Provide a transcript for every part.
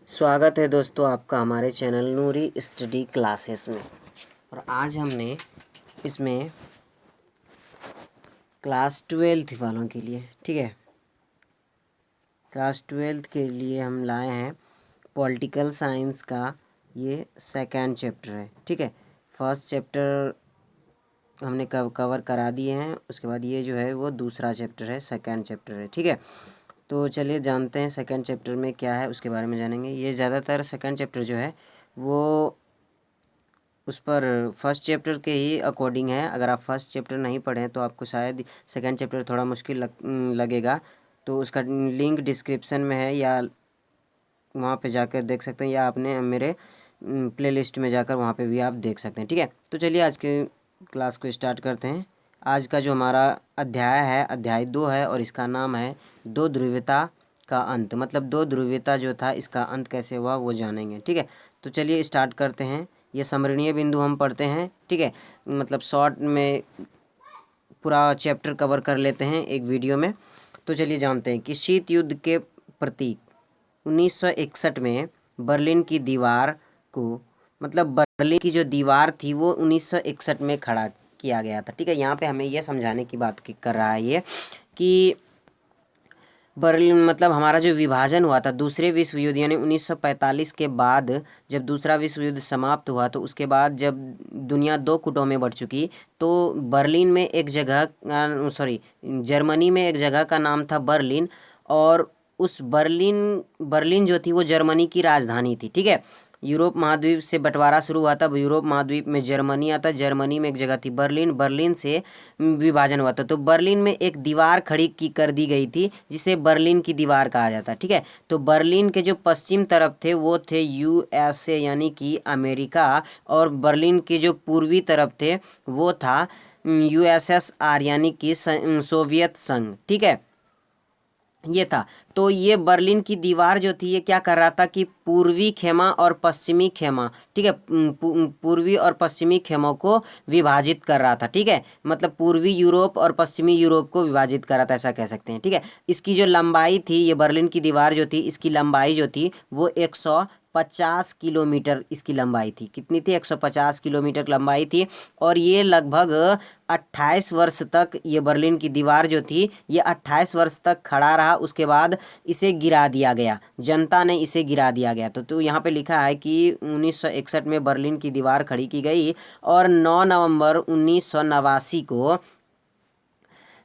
स्वागत है दोस्तों आपका हमारे चैनल नूरी स्टडी क्लासेस में। और आज हमने इसमें क्लास 12th वालों के लिए, ठीक है, क्लास 12th के लिए हम लाए हैं पॉलिटिकल साइंस का ये सेकंड चैप्टर है। ठीक है, फर्स्ट चैप्टर हमने कवर करा दिए हैं, उसके बाद ये जो है वो दूसरा चैप्टर है, सेकंड चैप्टर है। ठीक है, तो चलिए जानते हैं सेकंड चैप्टर में क्या है, उसके बारे में जानेंगे। ये ज़्यादातर सेकंड चैप्टर जो है वो उस पर फर्स्ट चैप्टर के ही अकॉर्डिंग है। अगर आप फर्स्ट चैप्टर नहीं पढ़ें तो आपको शायद सेकंड चैप्टर थोड़ा मुश्किल लगेगा। तो उसका लिंक डिस्क्रिप्शन में है, या वहाँ पे जाकर देख सकते हैं, या आपने मेरे प्लेलिस्ट में जाकर वहाँ पे भी आप देख सकते हैं। ठीक है, तो चलिए आज के क्लास को स्टार्ट करते हैं। आज का जो हमारा अध्याय है, अध्याय 2 है, और इसका नाम है दो ध्रुवीयता का अंत। मतलब दो ध्रुवीयता जो था इसका अंत कैसे हुआ वो जानेंगे। ठीक है, तो चलिए स्टार्ट करते हैं। ये समरणीय बिंदु हम पढ़ते हैं। ठीक है, मतलब शॉर्ट में पूरा चैप्टर कवर कर लेते हैं एक वीडियो में। तो चलिए जानते हैं कि शीत युद्ध के प्रतीक 1961 में बर्लिन की दीवार को, मतलब बर्लिन की जो दीवार थी वो 1961 में खड़ा किया गया था। ठीक है, यहाँ पे हमें यह समझाने की बात कर रहा है ये कि बर्लिन मतलब हमारा जो विभाजन हुआ था दूसरे विश्व युद्ध यानी 1945 के बाद, जब दूसरा विश्व युद्ध समाप्त हुआ तो उसके बाद जब दुनिया दो गुटों में बढ़ चुकी, तो बर्लिन में एक जगह जर्मनी में एक जगह का नाम था बर्लिन, और उस बर्लिन जो थी वो जर्मनी की राजधानी थी। ठीक है, यूरोप महाद्वीप से बंटवारा शुरू हुआ था, यूरोप महाद्वीप में जर्मनी आता, जर्मनी में एक जगह थी बर्लिन, बर्लिन से विभाजन हुआ था। तो बर्लिन में एक दीवार खड़ी की कर दी गई थी जिसे बर्लिन की दीवार कहा जाता है। ठीक है, तो बर्लिन के जो पश्चिम तरफ थे वो थे यूएसए यानी कि अमेरिका, और बर्लिन के जो पूर्वी तरफ थे वो था यूएसएसआर यानी कि सोवियत संघ। ठीक है, ये था। तो ये बर्लिन की दीवार जो थी ये क्या कर रहा था कि पूर्वी खेमा और पश्चिमी खेमा, ठीक है, पूर्वी और पश्चिमी खेमों को विभाजित कर रहा था। ठीक है, मतलब पूर्वी यूरोप और पश्चिमी यूरोप को विभाजित कर रहा था, ऐसा कह सकते हैं। ठीक है, इसकी जो लंबाई थी, ये बर्लिन की दीवार जो थी इसकी लंबाई जो थी वो 150 किलोमीटर इसकी लंबाई थी। कितनी थी? 150 किलोमीटर लंबाई थी। और ये लगभग 28 वर्ष तक, ये बर्लिन की दीवार जो थी ये 28 वर्ष तक खड़ा रहा। उसके बाद इसे गिरा दिया गया, जनता ने इसे गिरा दिया गया। तो यहाँ पे लिखा है कि 1961 में बर्लिन की दीवार खड़ी की गई, और 9 नवंबर 1989 को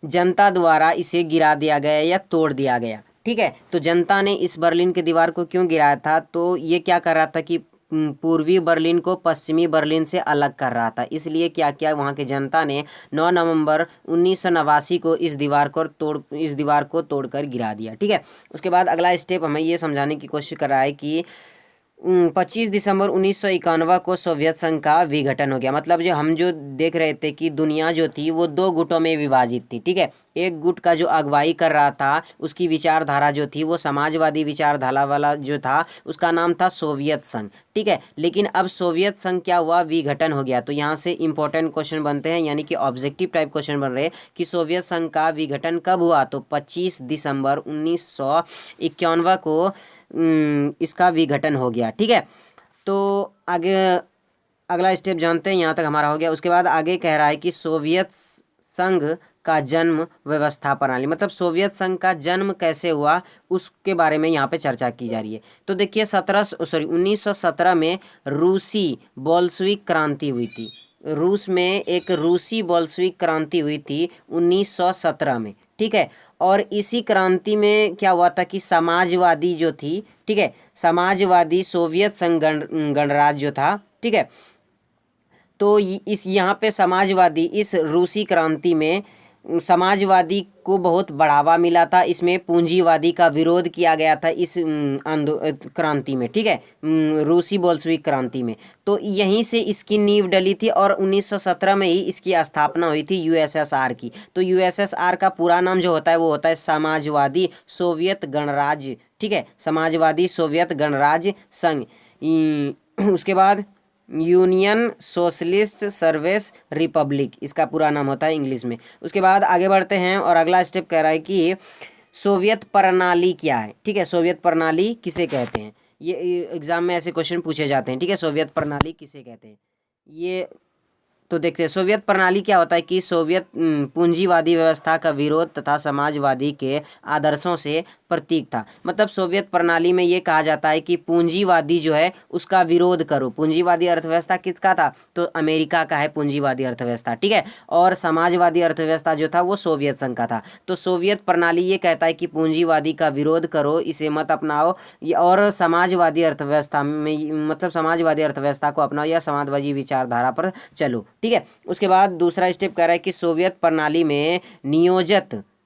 जनता द्वारा इसे गिरा दिया गया या तोड़ दिया गया। ठीक है, तो जनता ने इस बर्लिन की दीवार को क्यों गिराया था? तो ये क्या कर रहा था कि पूर्वी बर्लिन को पश्चिमी बर्लिन से अलग कर रहा था। इसलिए क्या किया वहाँ की जनता ने 9 नवंबर 1989 को इस दीवार को तोड़कर गिरा दिया। ठीक है, उसके बाद अगला स्टेप हमें ये समझाने की कोशिश कर रहा है कि 25 दिसंबर 1991 को सोवियत संघ का विघटन हो गया। मतलब जो हम जो देख रहे थे कि दुनिया जो थी वो दो गुटों में विभाजित थी। ठीक है, एक गुट का जो अगुवाई कर रहा था उसकी विचारधारा जो थी वो समाजवादी विचारधारा वाला जो था उसका नाम था सोवियत संघ। ठीक है, लेकिन अब सोवियत संघ क्या हुआ? विघटन हो गया। तो यहाँ से इंपॉर्टेंट क्वेश्चन बनते हैं, यानी कि ऑब्जेक्टिव टाइप क्वेश्चन बन रहे हैं कि सोवियत संघ का विघटन कब हुआ? तो 25 दिसंबर 1991 को इसका विघटन हो गया। ठीक है, तो आगे अगला स्टेप जानते हैं। यहाँ तक हमारा हो गया। उसके बाद आगे कह रहा है कि सोवियत संघ का जन्म व्यवस्था प्रणाली, मतलब सोवियत संघ का जन्म कैसे हुआ उसके बारे में यहाँ पे चर्चा की जा रही है। तो देखिए 1917 में रूसी बोल्शेविक क्रांति हुई थी। रूस में एक रूसी बोल्शेविक क्रांति हुई थी 1917 में। ठीक है, और इसी क्रांति में क्या हुआ था कि समाजवादी जो थी, ठीक है, समाजवादी सोवियत संघ गणराज्य जो था, ठीक है, तो इस यहाँ पे समाजवादी इस रूसी क्रांति में समाजवादी को बहुत बढ़ावा मिला था। इसमें पूंजीवादी का विरोध किया गया था इस क्रांति में। ठीक है, रूसी बोल्शेविक क्रांति में। तो यहीं से इसकी नींव डली थी, और 1917 में ही इसकी स्थापना हुई थी यूएसएसआर की। तो यूएसएसआर का पूरा नाम जो होता है वो होता है समाजवादी सोवियत गणराज्य। ठीक है, समाजवादी सोवियत गणराज्य संघ। उसके बाद यूनियन सोशलिस्ट सर्विस रिपब्लिक इसका पूरा नाम होता है इंग्लिश में। उसके बाद आगे बढ़ते हैं, और अगला स्टेप कह रहा है कि सोवियत प्रणाली क्या है। ठीक है, सोवियत प्रणाली किसे कहते हैं? ये एग्जाम में ऐसे क्वेश्चन पूछे जाते हैं, ठीक है। सोवियत प्रणाली किसे कहते हैं ये तो देखते हैं। सोवियत प्रणाली क्या होता है कि सोवियत पूंजीवादी व्यवस्था का विरोध तथा समाजवादी के आदर्शों से प्रतीक था। मतलब सोवियत प्रणाली में ये कहा जाता है कि पूंजीवादी जो है उसका विरोध करो। पूंजीवादी अर्थव्यवस्था किसका था, तो अमेरिका का है पूंजीवादी अर्थव्यवस्था, ठीक है। और समाजवादी अर्थव्यवस्था जो था वो सोवियत संघ का था। तो सोवियत प्रणाली ये कहता है कि पूंजीवादी का विरोध करो, इसे मत अपनाओ, और समाजवादी अर्थव्यवस्था में मतलब समाजवादी अर्थव्यवस्था को अपनाओ या समाजवादी विचारधारा पर चलो, ठीक है। उसके बाद दूसरा स्टेप कह रहा है कि सोवियत प्रणाली में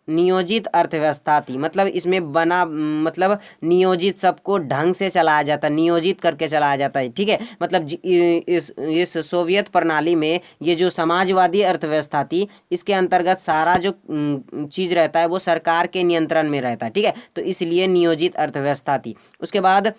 नियोजित अर्थव्यवस्था थी। मतलब इसमें बना मतलब नियोजित, सबको ढंग से चलाया जाता है, नियोजित करके चलाया जाता है, ठीक है। मतलब इस सोवियत प्रणाली में ये जो समाजवादी अर्थव्यवस्था थी इसके अंतर्गत सारा जो चीज़ रहता है वो सरकार के नियंत्रण में रहता है, ठीक है। तो इसलिए नियोजित अर्थव्यवस्था थी। उसके बाद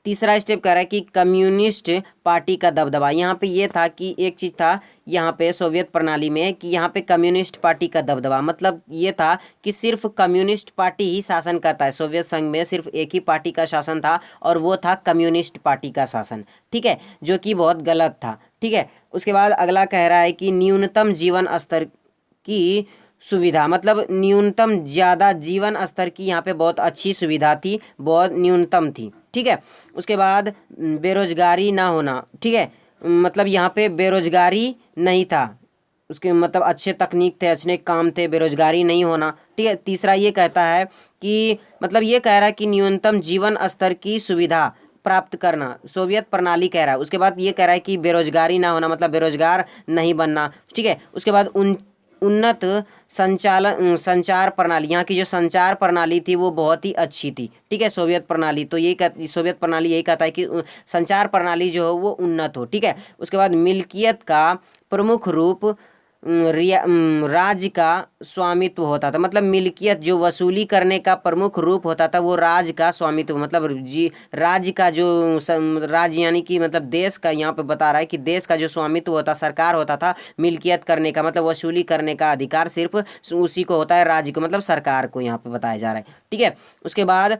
तीसरा स्टेप कह रहा है कि कम्युनिस्ट पार्टी का दबदबा। यहाँ पे ये था कि एक चीज़ था यहाँ पे सोवियत प्रणाली में कि यहाँ पे कम्युनिस्ट पार्टी का दबदबा, मतलब ये था कि सिर्फ कम्युनिस्ट पार्टी ही शासन करता है। सोवियत संघ में सिर्फ एक ही पार्टी का शासन था और वो था कम्युनिस्ट पार्टी का शासन, ठीक है, जो कि बहुत गलत था, ठीक है। उसके बाद अगला कह रहा है कि न्यूनतम जीवन स्तर की सुविधा, मतलब न्यूनतम ज़्यादा जीवन स्तर की यहाँ पे बहुत अच्छी सुविधा थी, बहुत न्यूनतम थी, ठीक है। उसके बाद बेरोजगारी ना होना, ठीक है, मतलब यहाँ पे बेरोजगारी नहीं था, उसके मतलब अच्छे तकनीक थे, अच्छे काम थे, बेरोजगारी नहीं होना, ठीक है। तीसरा ये कहता है कि मतलब ये कह रहा है कि न्यूनतम जीवन स्तर की सुविधा प्राप्त करना, सोवियत प्रणाली कह रहा है। उसके बाद ये कह रहा है कि बेरोजगारी ना होना, मतलब बेरोजगार नहीं बनना, ठीक है। उसके बाद उन्नत संचार प्रणाली, यहाँ की जो संचार प्रणाली थी वो बहुत ही अच्छी थी, ठीक है। सोवियत प्रणाली तो यही सोवियत प्रणाली यही कहता है कि संचार प्रणाली जो हो वो उन्नत हो, ठीक है। उसके बाद मिल्कियत का प्रमुख रूप राज्य का स्वामित्व होता था। मतलब मिल्कियत जो वसूली करने का प्रमुख रूप होता था वो राज्य का स्वामित्व, मतलब राज्य का जो राज्य यानी कि मतलब देश का, यहाँ पे बता रहा है कि देश का जो स्वामित्व होता, सरकार होता था, मिल्कियत करने का मतलब वसूली करने का अधिकार सिर्फ उसी को होता है, राज्य को मतलब सरकार को यहाँ पे बताया जा रहा है, ठीक है। उसके बाद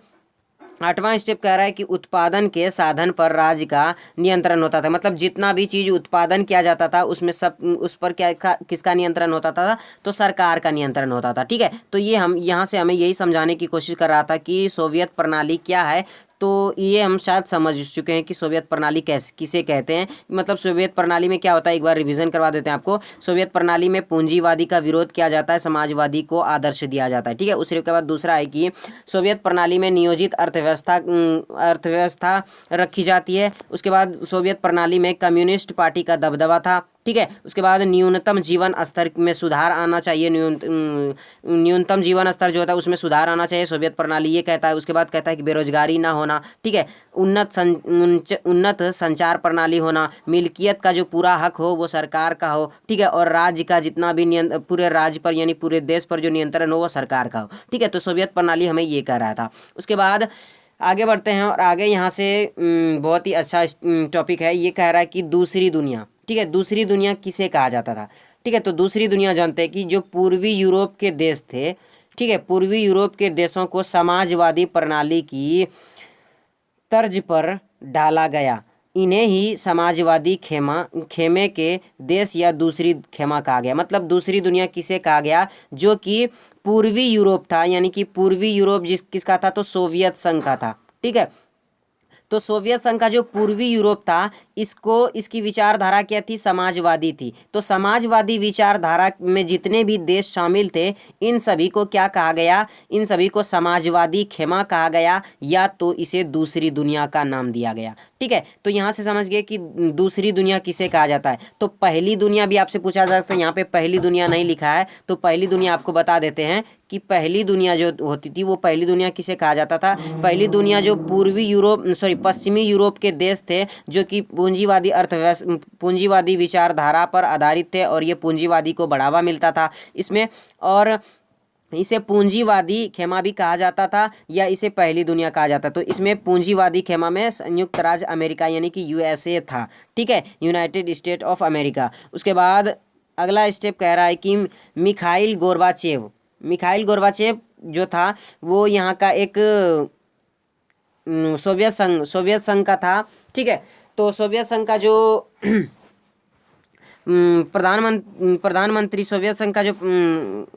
आठवां स्टेप कह रहा है कि उत्पादन के साधन पर राज्य का नियंत्रण होता था। मतलब जितना भी चीज़ उत्पादन किया जाता था उसमें सब उस पर किसका नियंत्रण होता था, तो सरकार का नियंत्रण होता था, ठीक है। तो ये हम यहाँ से हमें यही समझाने की कोशिश कर रहा था कि सोवियत प्रणाली क्या है। तो ये हम शायद समझ चुके हैं कि सोवियत प्रणाली कैसे किसे कहते हैं। मतलब सोवियत प्रणाली में क्या होता है, एक बार रिवीजन करवा देते हैं आपको। सोवियत प्रणाली में पूंजीवादी का विरोध किया जाता है, समाजवादी को आदर्श दिया जाता है, ठीक है। उसके बाद दूसरा है कि सोवियत प्रणाली में नियोजित अर्थव्यवस्था रखी जाती है। उसके बाद सोवियत प्रणाली में कम्युनिस्ट पार्टी का दबदबा था, ठीक है। उसके बाद न्यूनतम जीवन स्तर में सुधार आना चाहिए, न्यूनतम जीवन स्तर जो होता है उसमें सुधार आना चाहिए, सोवियत प्रणाली ये कहता है। उसके बाद कहता है कि बेरोजगारी ना होना, ठीक है, उन्नत संचार प्रणाली होना, मिल्कियत का जो पूरा हक हो वो सरकार का हो, ठीक है, और राज्य का जितना भी पूरे राज्य पर यानी पूरे देश पर जो नियंत्रण हो वो सरकार का हो, ठीक है। तो सोवियत प्रणाली हमें ये कह रहा था। उसके बाद आगे बढ़ते हैं और आगे यहाँ से बहुत ही अच्छा टॉपिक है। ये कह रहा है कि दूसरी दुनिया, ठीक है, दूसरी दुनिया किसे कहा जाता था, ठीक है। तो दूसरी दुनिया जानते हैं कि जो पूर्वी यूरोप के देश थे, ठीक है, पूर्वी यूरोप के देशों को समाजवादी प्रणाली की तर्ज पर डाला गया। इन्हें ही समाजवादी खेमे के देश या दूसरी खेमा कहा गया। मतलब दूसरी दुनिया किसे कहा गया, जो कि पूर्वी यूरोप था, यानी कि पूर्वी यूरोप किसका था, तो सोवियत संघ का था, ठीक है। तो सोवियत संघ का जो पूर्वी यूरोप था इसकी विचारधारा क्या थी, समाजवादी थी। तो समाजवादी विचारधारा में जितने भी देश शामिल थे इन सभी को क्या कहा गया, इन सभी को समाजवादी खेमा कहा गया, या तो इसे दूसरी दुनिया का नाम दिया गया, ठीक है। तो यहाँ से समझ गए कि दूसरी दुनिया किसे कहा जाता है। तो पहली दुनिया भी आपसे पूछा जा सकता है, यहाँ पे पहली दुनिया नहीं लिखा है तो पहली दुनिया आपको बता देते हैं कि पहली दुनिया जो होती थी वो पहली दुनिया किसे कहा जाता था। पहली दुनिया जो पश्चिमी यूरोप के देश थे जो कि पूंजीवादी विचारधारा पर आधारित थे और ये पूंजीवादी को बढ़ावा मिलता था इसमें, और इसे पूंजीवादी खेमा भी कहा जाता था या इसे पहली दुनिया कहा जाता। तो इसमें पूंजीवादी खेमा में संयुक्त राज्य अमेरिका यानी कि यूएसए था, ठीक है, यूनाइटेड स्टेट ऑफ अमेरिका। उसके बाद अगला स्टेप कह रहा है कि मिखाइल गोर्बाचेव जो था वो यहाँ का एक सोवियत संघ का था। ठीक है, तो सोवियत संघ का जो प्रधानमंत्री, सोवियत संघ का जो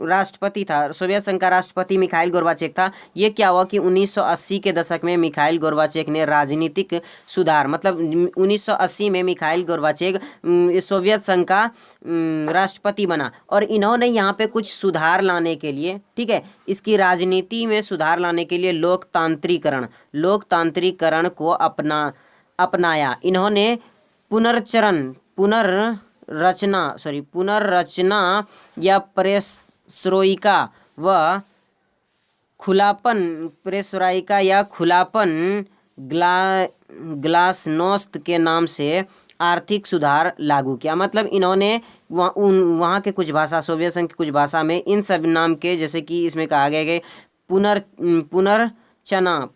राष्ट्रपति था, सोवियत संघ का राष्ट्रपति मिखाइल गोर्बाचेव था। ये क्या हुआ कि 1980 के दशक में मिखाइल गोर्बाचेव ने राजनीतिक सुधार, मतलब 1980 में मिखाइल गोर्बाचेव सोवियत संघ का राष्ट्रपति बना, और इन्होंने यहाँ पे कुछ सुधार लाने के लिए, ठीक है, इसकी राजनीति में सुधार लाने के लिए लोकतांत्रिकरण को अपनाया। इन्होंने पुनर्रचना या पेरेस्ट्रोइका व खुलापन ग्लासनोस्त के नाम से आर्थिक सुधार लागू किया। मतलब इन्होंने वहाँ के कुछ भाषा, सोवियत संघ की कुछ भाषा में इन सब नाम के, जैसे कि इसमें कहा गया कि पुनर्रचना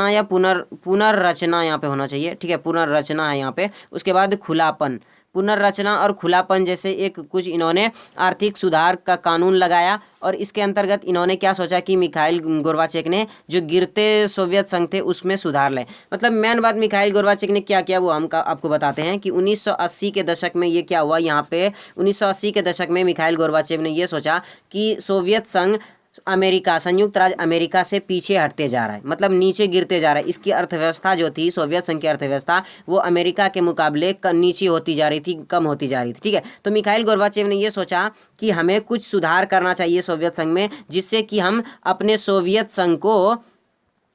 या पुनर्रचना यहाँ पे होना चाहिए। ठीक है, पुनर्रचना है यहाँ पे। उसके बाद पुनर्रचना और खुलापन जैसे एक कुछ इन्होंने आर्थिक सुधार का कानून लगाया, और इसके अंतर्गत इन्होंने क्या सोचा कि मिखाइल गोर्बाचेव ने जो गिरते सोवियत संघ थे उसमें सुधार लाए। मतलब मेन बात मिखाइल गोर्बाचेव ने क्या किया वो हम आपको बताते हैं कि 1980 के दशक में ये क्या हुआ। यहाँ पे 1980 के दशक में मिखाइल गोर्बाचेव ने ये सोचा कि सोवियत संघ संयुक्त राज्य अमेरिका से पीछे हटते जा रहा है, मतलब नीचे गिरते जा रहा है। इसकी अर्थव्यवस्था जो थी, सोवियत संघ की अर्थव्यवस्था, वो अमेरिका के मुकाबले नीचे होती जा रही थी, कम होती जा रही थी। ठीक है, तो मिखाइल गोर्बाचेव ने ये सोचा कि हमें कुछ सुधार करना चाहिए सोवियत संघ में, जिससे कि हम अपने सोवियत संघ को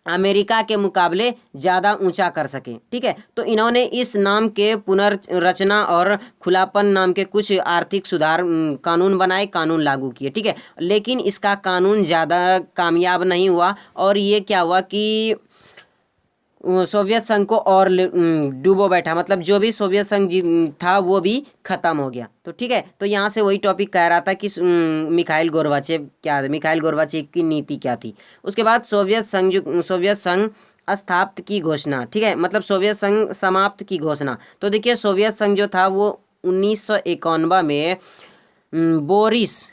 अमेरिका के मुकाबले ज़्यादा ऊंचा कर सकें। ठीक है, तो इन्होंने इस नाम के पुनर्रचना और खुलापन नाम के कुछ आर्थिक सुधार कानून बनाए, कानून लागू किए। ठीक है, लेकिन इसका कानून ज़्यादा कामयाब नहीं हुआ, और ये क्या हुआ कि सोवियत संघ को और डूबो बैठा, मतलब जो भी सोवियत संघ था वो भी खत्म हो गया। तो ठीक है, तो यहाँ से वही टॉपिक कह रहा था कि मिखाइल गोर्बाचेव की नीति क्या थी। उसके बाद सोवियत संघ स्थापित की घोषणा। ठीक है, मतलब सोवियत संघ समाप्त की घोषणा। तो देखिए, सोवियत संघ जो था वो 1951 में बोरिस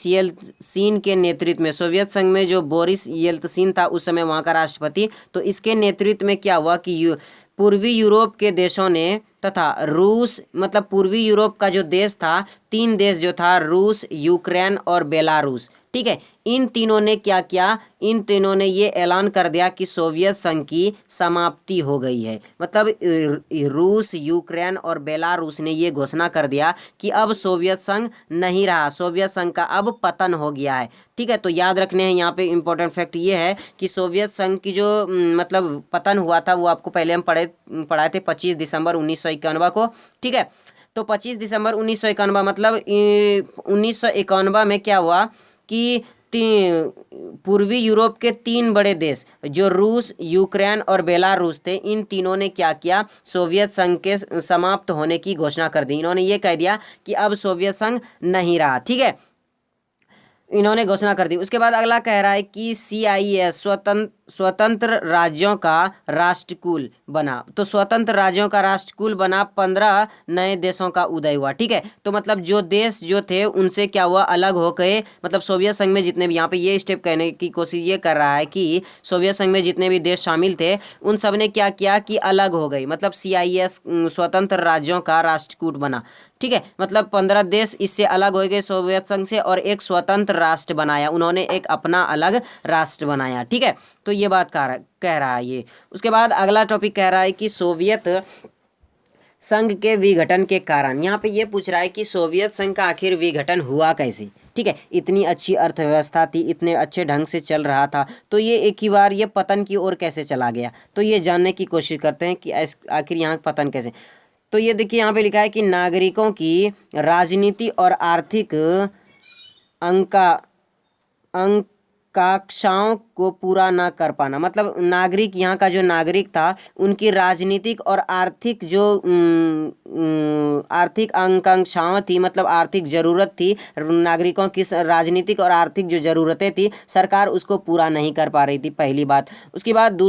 येल्त्सिन के नेतृत्व में, सोवियत संघ में जो बोरिस येल्त्सिन था उस समय वहाँ का राष्ट्रपति, तो इसके नेतृत्व में क्या हुआ कि पूर्वी यूरोप के देशों ने तथा रूस, मतलब पूर्वी यूरोप का जो देश था, 3 देश जो था, रूस, यूक्रेन और बेलारूस। ठीक है, इन तीनों ने क्या किया, इन तीनों ने ये ऐलान कर दिया कि सोवियत संघ की समाप्ति हो गई है। मतलब रूस, यूक्रेन और बेलारूस ने ये घोषणा कर दिया कि अब सोवियत संघ नहीं रहा, सोवियत संघ का अब पतन हो गया है। ठीक है, तो याद रखने हैं यहाँ पे इम्पोर्टेंट फैक्ट ये है कि सोवियत संघ की जो मतलब पतन हुआ था वो आपको पहले हम पढ़ाए थे 25 दिसंबर 1991 को। ठीक है, तो 25 दिसंबर 1991, मतलब 1991 में क्या हुआ कि पूर्वी यूरोप के 3 बड़े देश जो रूस, यूक्रेन और बेलारूस थे, इन तीनों ने क्या किया, सोवियत संघ के समाप्त होने की घोषणा कर दी। इन्होंने ये कह दिया कि अब सोवियत संघ नहीं रहा। ठीक है, इन्होंने घोषणा कर दी। उसके बाद अगला कह रहा है कि CIS स्वतंत्र राज्यों का राष्ट्रकुल बना। तो स्वतंत्र राज्यों का राष्ट्रकुल बना, 15 नए देशों का उदय हुआ। ठीक है, तो मतलब जो देश जो थे उनसे क्या हुआ, अलग हो गए। मतलब सोवियत संघ में जितने भी, यहाँ पे ये स्टेप कहने की कोशिश ये कर रहा है कि सोवियत संघ में जितने भी देश शामिल थे उन सब ने क्या किया कि अलग हो गए। मतलब CIS स्वतंत्र राज्यों का राष्ट्रकूट बना। ठीक है, मतलब 15 देश इससे अलग हो गए सोवियत संघ से, और एक स्वतंत्र राष्ट्र बनाया, उन्होंने एक अपना अलग राष्ट्र बनाया। ठीक है, तो ये बात कह रहा है ये। उसके बाद अगला टॉपिक कह रहा है कि सोवियत संघ के विघटन के कारण। यहाँ पे ये पूछ रहा है कि सोवियत संघ का आखिर विघटन हुआ कैसे। ठीक है, इतनी अच्छी अर्थव्यवस्था थी, इतने अच्छे ढंग से चल रहा था, तो ये एक ही बार ये पतन की ओर कैसे चला गया। तो ये जानने की कोशिश करते हैं कि आखिर यहाँ पतन कैसे। तो ये देखिए, यहाँ पे लिखा है कि नागरिकों की राजनीति और आर्थिक आकांक्षाओं को पूरा ना कर पाना। मतलब नागरिक, यहाँ का जो नागरिक था, उनकी राजनीतिक और आर्थिक जो आर्थिक आकांक्षाएं थी, मतलब आर्थिक ज़रूरत थी, नागरिकों की राजनीतिक और आर्थिक जो ज़रूरतें थी, सरकार उसको पूरा नहीं कर पा रही थी, पहली बात। उसके बाद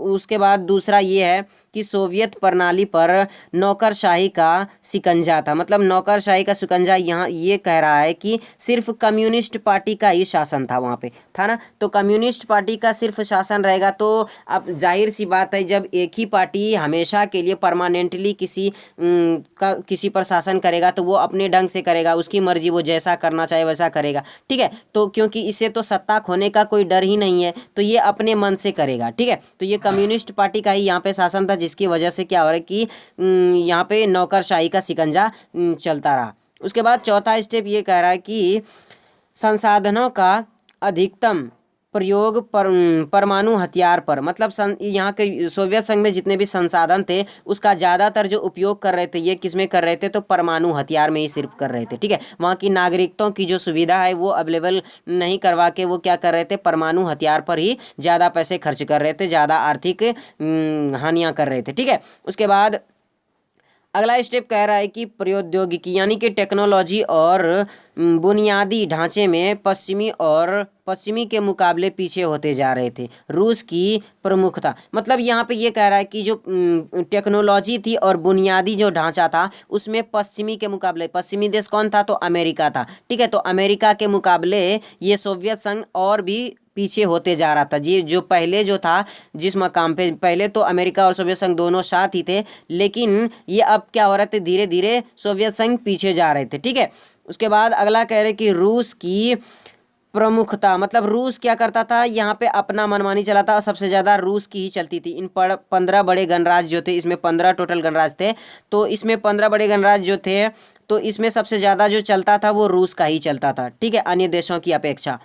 उसके बाद दूसरा ये है कि सोवियत प्रणाली पर नौकरशाही का शिकंजा था। मतलब नौकरशाही का शिकंजा यहाँ ये कह रहा है कि सिर्फ कम्युनिस्ट पार्टी का ही शासन था वहाँ पे, था ना। तो कम्युनिस्ट पार्टी का सिर्फ शासन रहेगा तो अब जाहिर सी बात है, जब एक ही पार्टी हमेशा के लिए परमानेंटली किसी पर शासन करेगा तो वो अपने ढंग से करेगा, उसकी मर्जी, वो जैसा करना चाहे वैसा करेगा, ठीक है। तो क्योंकि इसे तो सत्ता खोने का कोई डर ही नहीं है, तो ये अपने मन से करेगा, ठीक है। तो ये कम्युनिस्ट पार्टी का ही यहाँ पे शासन था, जिसकी वजह से क्या हो रहा है कि यहाँ पे नौकरशाही का शिकंजा चलता रहा। उसके बाद चौथा स्टेप ये कह रहा है कि संसाधनों का अधिकतम प्रयोग परमाणु हथियार पर, मतलब यहाँ के सोवियत संघ में जितने भी संसाधन थे उसका ज़्यादातर जो उपयोग कर रहे थे ये किस में कर रहे थे, तो परमाणु हथियार में ही सिर्फ कर रहे थे, ठीक है। वहाँ की नागरिकों की जो सुविधा है वो अवेलेबल नहीं करवा के वो क्या कर रहे थे, परमाणु हथियार पर ही ज़्यादा पैसे खर्च कर रहे थे, ज़्यादा आर्थिक हानियाँ कर रहे थे, ठीक है। उसके बाद अगला स्टेप कह रहा है कि प्रौद्योगिकी यानी कि टेक्नोलॉजी और बुनियादी ढांचे में पश्चिमी के मुकाबले पीछे होते जा रहे थे। रूस की प्रमुखता, मतलब यहाँ पे ये कह रहा है कि जो टेक्नोलॉजी थी और बुनियादी जो ढांचा था उसमें पश्चिमी के मुकाबले, पश्चिमी देश कौन था, तो अमेरिका था, ठीक है। तो अमेरिका के मुकाबले ये सोवियत संघ और भी पीछे होते जा रहा था। जी, जो पहले जो था जिस मकाम पे, पहले तो अमेरिका और सोवियत संघ दोनों साथ ही थे, लेकिन ये अब क्या हो रहे थे, धीरे धीरे सोवियत संघ पीछे जा रहे थे, ठीक है। उसके बाद अगला कह रहे कि रूस की प्रमुखता, मतलब रूस क्या करता था, यहाँ पे अपना मनमानी चलाता और सबसे ज़्यादा रूस की ही चलती थी। इन 15 बड़े गणराज्य जो थे, इसमें 15 टोटल गणराज्य थे, तो इसमें 15 बड़े गणराज्य जो थे तो इसमें सबसे ज़्यादा जो चलता था वो रूस का ही चलता था, ठीक है, अन्य देशों की अपेक्षा।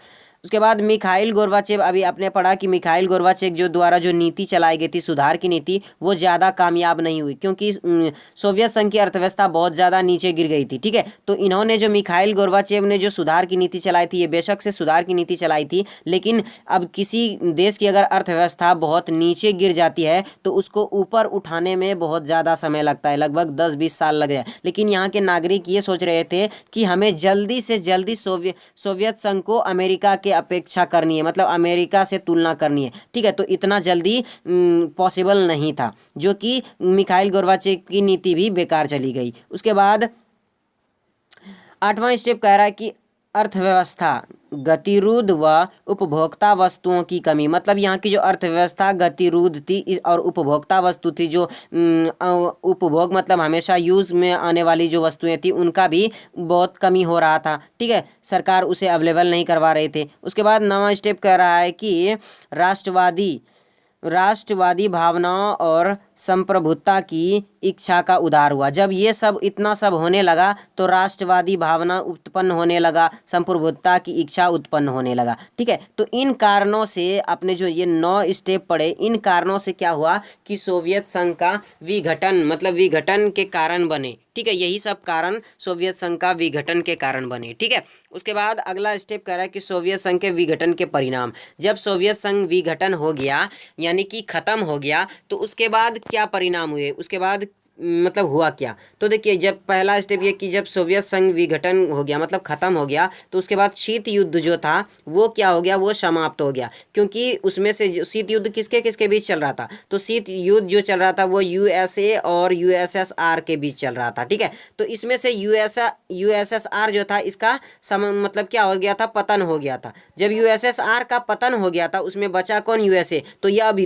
उसके बाद मिखाइल गोर्बाचेव, अभी आपने पढ़ा कि मिखाइल गोर्बाचेव जो द्वारा जो नीति चलाई गई थी, सुधार की नीति, वो ज़्यादा कामयाब नहीं हुई क्योंकि सोवियत संघ की अर्थव्यवस्था बहुत ज़्यादा नीचे गिर गई थी, ठीक है। तो इन्होंने जो मिखाइल गोर्बाचेव ने जो सुधार की नीति चलाई थी, ये बेशक से सुधार की नीति चलाई थी, लेकिन अब किसी देश की अगर अर्थव्यवस्था बहुत नीचे गिर जाती है तो उसको ऊपर उठाने में बहुत ज़्यादा समय लगता है, लगभग 10-20 साल लग जाए। लेकिन यहाँ के नागरिक ये सोच रहे थे कि हमें जल्दी से जल्दी सोवियत संघ को अमेरिका के अपेक्षा करनी है, मतलब अमेरिका से तुलना करनी है, ठीक है। तो इतना जल्दी पॉसिबल नहीं था, जो कि मिखाइल गोर्बाचेव की नीति भी बेकार चली गई। उसके बाद 8वां स्टेप कह रहा है कि अर्थव्यवस्था गतिरोध व उपभोक्ता वस्तुओं की कमी, मतलब यहाँ की जो अर्थव्यवस्था गतिरोध थी और उपभोक्ता वस्तु थी, जो उपभोग मतलब हमेशा यूज़ में आने वाली जो वस्तुएं थी उनका भी बहुत कमी हो रहा था, ठीक है। सरकार उसे अवेलेबल नहीं करवा रहे थे। उसके बाद 9वां स्टेप कह रहा है कि राष्ट्रवादी भावनाओं और संप्रभुता की इच्छा का उदार हुआ। जब ये सब इतना सब होने लगा तो राष्ट्रवादी भावना उत्पन्न होने लगा, संप्रभुता की इच्छा उत्पन्न होने लगा, ठीक है। तो इन कारणों से अपने जो ये 9 स्टेप पढ़े, इन कारणों से क्या हुआ कि सोवियत संघ का विघटन, मतलब विघटन के कारण बने, ठीक है। यही सब कारण सोवियत संघ का विघटन के कारण बने, ठीक है। उसके बाद अगला स्टेप कह रहा है कि सोवियत संघ के विघटन के परिणाम। जब सोवियत संघ विघटन हो गया यानी कि खत्म हो गया तो उसके बाद क्या परिणाम हुए, उसके बाद मतलब हुआ क्या, तो देखिए, जब पहला स्टेप ये कि जब सोवियत संघ विघटन हो गया मतलब ख़त्म हो गया, तो उसके बाद शीत युद्ध जो था वो क्या हो गया, वो समाप्त हो गया। क्योंकि उसमें से शीत युद्ध किसके किसके बीच चल रहा था, तो शीत युद्ध जो चल रहा था वो यूएसए और यूएसएसआर के बीच चल रहा था, ठीक है। तो इसमें से यूएसएसआर जो था इसका मतलब क्या हो गया था, पतन हो गया था। जब यूएसएसआर का पतन हो गया था उसमें बचा कौन, यूएसए। तो यह अब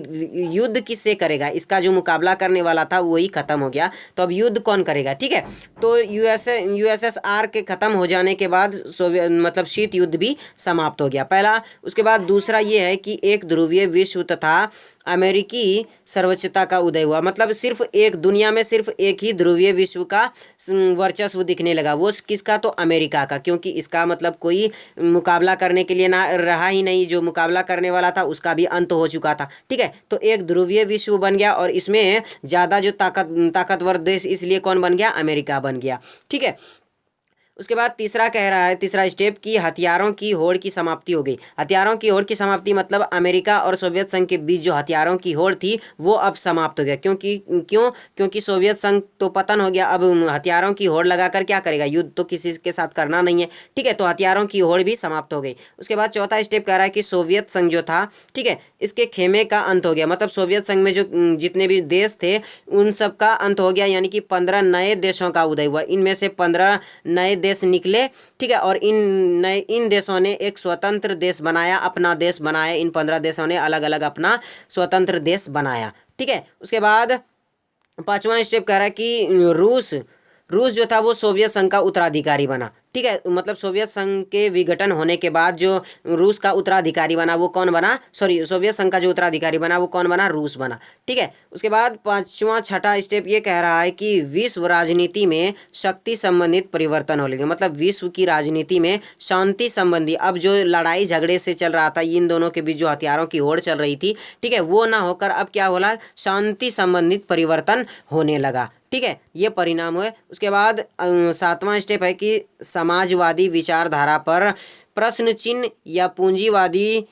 युद्ध किससे करेगा, इसका जो मुकाबला करने वाला था वही खत्म हो गया, तो अब युद्ध कौन करेगा, ठीक है। तो यूएसएसआर के खत्म हो जाने के बाद मतलब शीत युद्ध भी समाप्त हो गया, पहला। उसके बाद दूसरा ये है कि एक ध्रुवीय विश्व तथा अमेरिकी सर्वोच्चता का उदय हुआ, मतलब सिर्फ एक दुनिया में सिर्फ एक ही ध्रुवीय विश्व का वर्चस्व दिखने लगा, वो किसका, तो अमेरिका का, क्योंकि इसका मतलब कोई मुकाबला करने के लिए ना रहा ही नहीं, जो मुकाबला करने वाला था उसका भी अंत हो चुका था, ठीक है। तो एक ध्रुवीय विश्व बन गया और इसमें ज़्यादा जो ताकतवर देश इसलिए कौन बन गया, अमेरिका बन गया, ठीक है। उसके बाद तीसरा कह रहा है, तीसरा स्टेप कि हथियारों की होड़ की समाप्ति हो गई। हथियारों की होड़ की समाप्ति मतलब अमेरिका और सोवियत संघ के बीच जो हथियारों की होड़ थी वो अब समाप्त हो गया। क्योंकि सोवियत संघ तो पतन हो गया। अब हथियारों की होड़ लगाकर क्या करेगा, युद्ध तो किसी के साथ करना नहीं है, ठीक है। तो हथियारों की होड़ भी समाप्त हो गई। उसके बाद चौथा स्टेप कह रहा है कि सोवियत संघ जो था, ठीक है, इसके खेमे का अंत हो गया। मतलब सोवियत संघ में जो जितने भी देश थे उन सब का अंत हो गया, यानी कि 15 नए देशों का उदय हुआ। इनमें से 15 नए देश निकले, ठीक है, और इन देशों ने एक स्वतंत्र देश बनाया, अपना देश बनाया। इन 15 देशों ने अलग अलग अपना स्वतंत्र देश बनाया, ठीक है। उसके बाद पांचवा स्टेप कह रहा है कि रूस जो था वो सोवियत संघ का उत्तराधिकारी बना, ठीक है। मतलब सोवियत संघ के विघटन होने के बाद जो रूस का उत्तराधिकारी बना वो कौन बना, सोवियत संघ का जो उत्तराधिकारी बना वो कौन बना, रूस बना, ठीक है। उसके बाद पांचवा छठा स्टेप ये कह रहा है कि विश्व राजनीति में शक्ति संबंधित परिवर्तन हो लगे। मतलब विश्व की राजनीति में शांति संबंधी, अब जो लड़ाई झगड़े से चल रहा था, इन दोनों के बीच जो हथियारों की होड़ चल रही थी, ठीक है, वो ना होकर अब क्या होला, शांति संबंधित परिवर्तन होने लगा, ठीक है। ये परिणाम हुए। उसके बाद सातवां स्टेप है कि समाजवादी विचारधारा पर प्रश्न चिन्ह या पूंजीवादी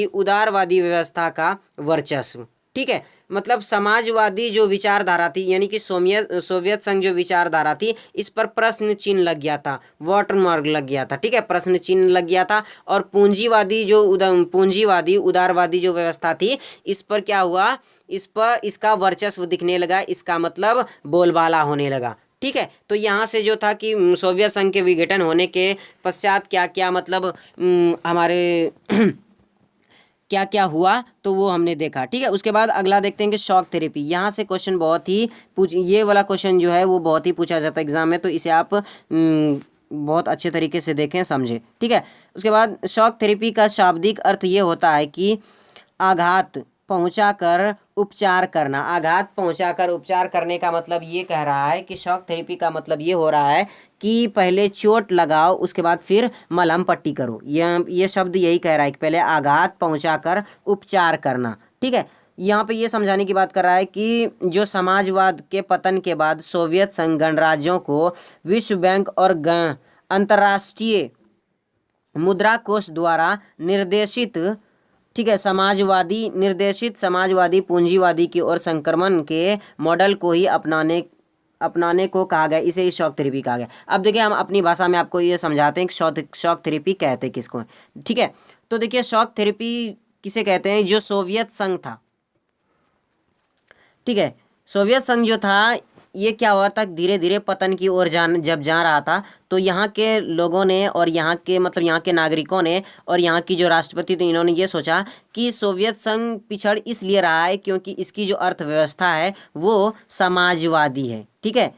उदारवादी व्यवस्था का वर्चस्व, ठीक है। मतलब समाजवादी जो विचारधारा थी, यानी कि सोवियत संघ जो विचारधारा थी, इस पर प्रश्न चिन्ह लग गया था, वाटरमार्क लग गया था, ठीक है, प्रश्न चिन्ह लग गया था। और पूंजीवादी उदारवादी जो व्यवस्था थी, इस पर क्या हुआ, इस पर इसका वर्चस्व दिखने लगा, इसका मतलब बोलबाला होने लगा, ठीक है। तो यहाँ से जो था कि सोवियत संघ के विघटन होने के पश्चात क्या क्या मतलब हमारे क्या क्या हुआ तो वो हमने देखा, ठीक है। उसके बाद अगला देखते हैं कि शॉक थेरेपी। यहाँ से क्वेश्चन बहुत ही ये वाला क्वेश्चन जो है वो बहुत ही पूछा जाता है एग्जाम में, तो इसे आप बहुत अच्छे तरीके से देखें, समझें, ठीक है। उसके बाद शॉक थेरेपी का शाब्दिक अर्थ ये होता है कि आघात पहुंचाकर उपचार करना। आघात पहुंचाकर उपचार करने का मतलब ये कह रहा है कि शॉक थेरेपी का मतलब ये हो रहा है कि पहले चोट लगाओ, उसके बाद फिर मलहम पट्टी करो। ये शब्द यही कह रहा है कि पहले आघात पहुंचाकर उपचार करना, ठीक है। यहाँ पे ये समझाने की बात कर रहा है कि जो समाजवाद के पतन के बाद सोवियत संघ गणराज्यों को विश्व बैंक और अंतर्राष्ट्रीय मुद्रा कोष द्वारा निर्देशित, ठीक है, समाजवादी पूंजीवादी की ओर संक्रमण के मॉडल को ही अपनाने को कहा गया। इसे ही शॉक थेरेपी कहा गया। अब देखिए हम अपनी भाषा में आपको ये समझाते हैं कि शॉक थेरेपी कहते हैं किसको, ठीक है। तो देखिए शॉक थेरेपी किसे कहते हैं, जो सोवियत संघ था, ठीक है, सोवियत संघ जो था ये क्या हुआ था, धीरे धीरे पतन की ओर जब जा रहा था, तो यहाँ के लोगों ने और यहाँ के मतलब यहाँ के नागरिकों ने और यहाँ की जो राष्ट्रपति थे, इन्होंने ये सोचा कि सोवियत संघ पिछड़ इसलिए रहा है क्योंकि इसकी जो अर्थव्यवस्था है वो समाजवादी है, ठीक है,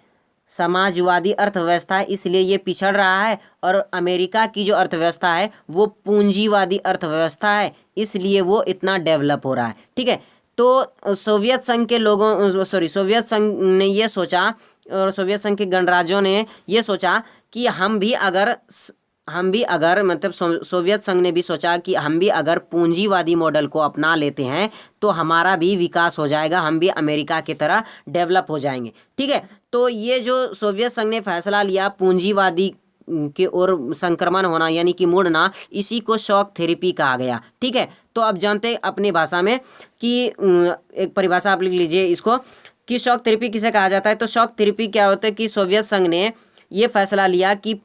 समाजवादी अर्थव्यवस्था है, इसलिए ये पिछड़ रहा है। और अमेरिका की जो अर्थव्यवस्था है वो पूंजीवादी अर्थव्यवस्था है, इसलिए वो इतना डेवलप हो रहा है, ठीक है। तो सोवियत संघ ने ये सोचा और सोवियत संघ के गणराज्यों ने ये सोचा कि हम भी अगर मतलब सोवियत संघ ने भी सोचा कि हम भी अगर पूंजीवादी मॉडल को अपना लेते हैं तो हमारा भी विकास हो जाएगा, हम भी अमेरिका की तरह डेवलप हो जाएंगे, ठीक है। तो ये जो सोवियत संघ ने फैसला लिया पूंजीवादी के ओर संक्रमण होना यानी कि मुड़ना, इसी को शॉक थेरेपी कहा गया, ठीक है। तो अब जानते हैं अपनी भाषा में कि एक परिभाषा आप लिख लीजिए इसको कि शॉक थेरेपी किसे कहा जाता है। तो शॉक थेरेपी क्या होता है कि सोवियत संघ ने ये फैसला लिया कि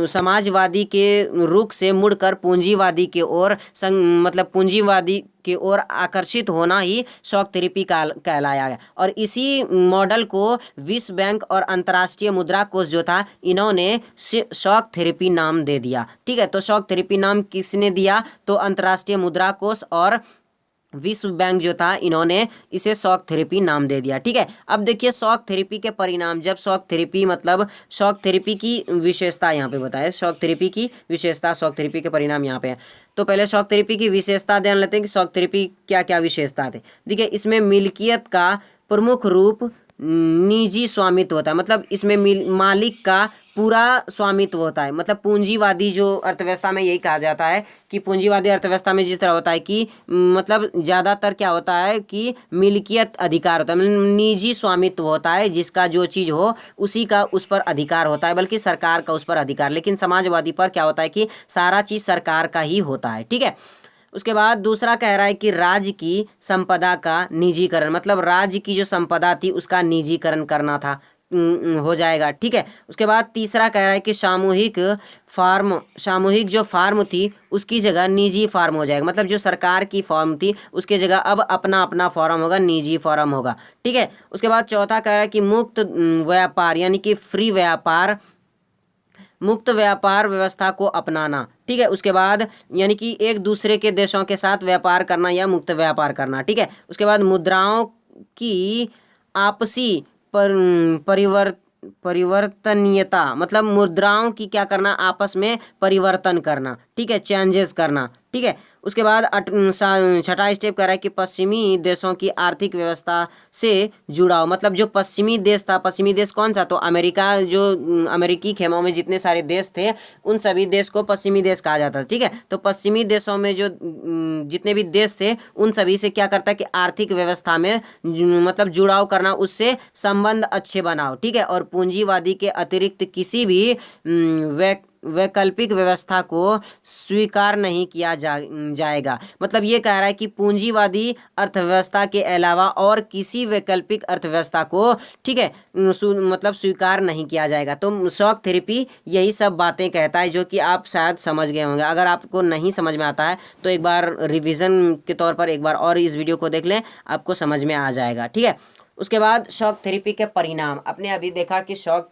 समाजवादी के रुख से मुड़कर पूंजीवादी के ओर मतलब पूंजीवादी की ओर आकर्षित होना ही शॉक थेरेपी कहलाया गया। और इसी मॉडल को विश्व बैंक और अंतर्राष्ट्रीय मुद्रा कोष जो था, इन्होंने शॉक थेरेपी नाम दे दिया, ठीक है। तो शॉक थेरेपी नाम किसने दिया, तो अंतर्राष्ट्रीय मुद्रा कोष और विश्व बैंक जो था, इन्होंने इसे शॉक थेरेपी नाम दे दिया, ठीक है। अब देखिए शॉक थेरेपी के परिणाम, जब शॉक थेरेपी की विशेषता यहाँ पे बताए, शॉक थेरेपी की विशेषता, शॉक थेरेपी के परिणाम यहाँ पे है। तो पहले शॉक थेरेपी की विशेषता ध्यान लेते हैं कि शॉक थेरेपी क्या क्या विशेषता थे। देखिए इसमें मिल्कियत का प्रमुख रूप निजी स्वामित्व होता है, मतलब इसमें मालिक का पूरा स्वामित्व होता है। मतलब पूंजीवादी जो अर्थव्यवस्था में यही कहा जाता है कि पूंजीवादी अर्थव्यवस्था में जिस तरह होता है कि मतलब ज़्यादातर क्या होता है कि मिल्कियत अधिकार होता है, मतलब निजी स्वामित्व होता है, जिसका जो चीज़ हो उसी का उस पर अधिकार होता है, बल्कि सरकार का उस पर अधिकार। लेकिन समाजवादी पर क्या होता है कि सारा चीज़ सरकार का ही होता है। ठीक है, उसके बाद दूसरा कह रहा है कि राज्य की संपदा का निजीकरण, मतलब राज्य की जो संपदा थी उसका निजीकरण करना था, हो जाएगा। ठीक है, उसके बाद तीसरा कह रहा है कि सामूहिक जो फार्म थी उसकी जगह निजी फार्म हो जाएगा, मतलब जो सरकार की फार्म थी उसकी जगह अब अपना अपना फार्म होगा, निजी फार्म होगा। ठीक है, उसके बाद चौथा कह रहा है कि मुक्त व्यापार यानी कि फ्री व्यापार, मुक्त व्यापार व्यवस्था को अपनाना। ठीक है, उसके बाद यानी कि एक दूसरे के देशों के साथ व्यापार करना या मुक्त व्यापार करना। ठीक है, उसके बाद मुद्राओं की आपसी परिवर्तनीयता, मतलब मुद्राओं की क्या करना, आपस में परिवर्तन करना। ठीक है, चेंजेस करना। ठीक है, उसके बाद छठा स्टेप कर रहा है कि पश्चिमी देशों की आर्थिक व्यवस्था से जुड़ाव, मतलब जो पश्चिमी देश था, पश्चिमी देश कौन सा, तो अमेरिका, जो अमेरिकी खेमों में जितने सारे देश थे उन सभी देश को पश्चिमी देश कहा जाता था। ठीक है, तो पश्चिमी देशों में जो जितने भी देश थे उन सभी से क्या करता है कि आर्थिक व्यवस्था में मतलब जुड़ाव करना, उससे संबंध अच्छे बनाओ। ठीक है, और पूंजीवादी के अतिरिक्त किसी भी वैकल्पिक व्यवस्था को स्वीकार नहीं किया जाएगा। मतलब ये कह रहा है कि पूंजीवादी अर्थव्यवस्था के अलावा और किसी वैकल्पिक अर्थव्यवस्था को, ठीक है, मतलब स्वीकार नहीं किया जाएगा। तो शॉक थेरेपी यही सब बातें कहता है, जो कि आप शायद समझ गए होंगे। अगर आपको नहीं समझ में आता है तो एक बार रिवीजन के तौर पर एक बार और इस वीडियो को देख लें, आपको समझ में आ जाएगा। ठीक है, उसके बाद शॉक थेरेपी के परिणाम। आपने अभी देखा कि शॉक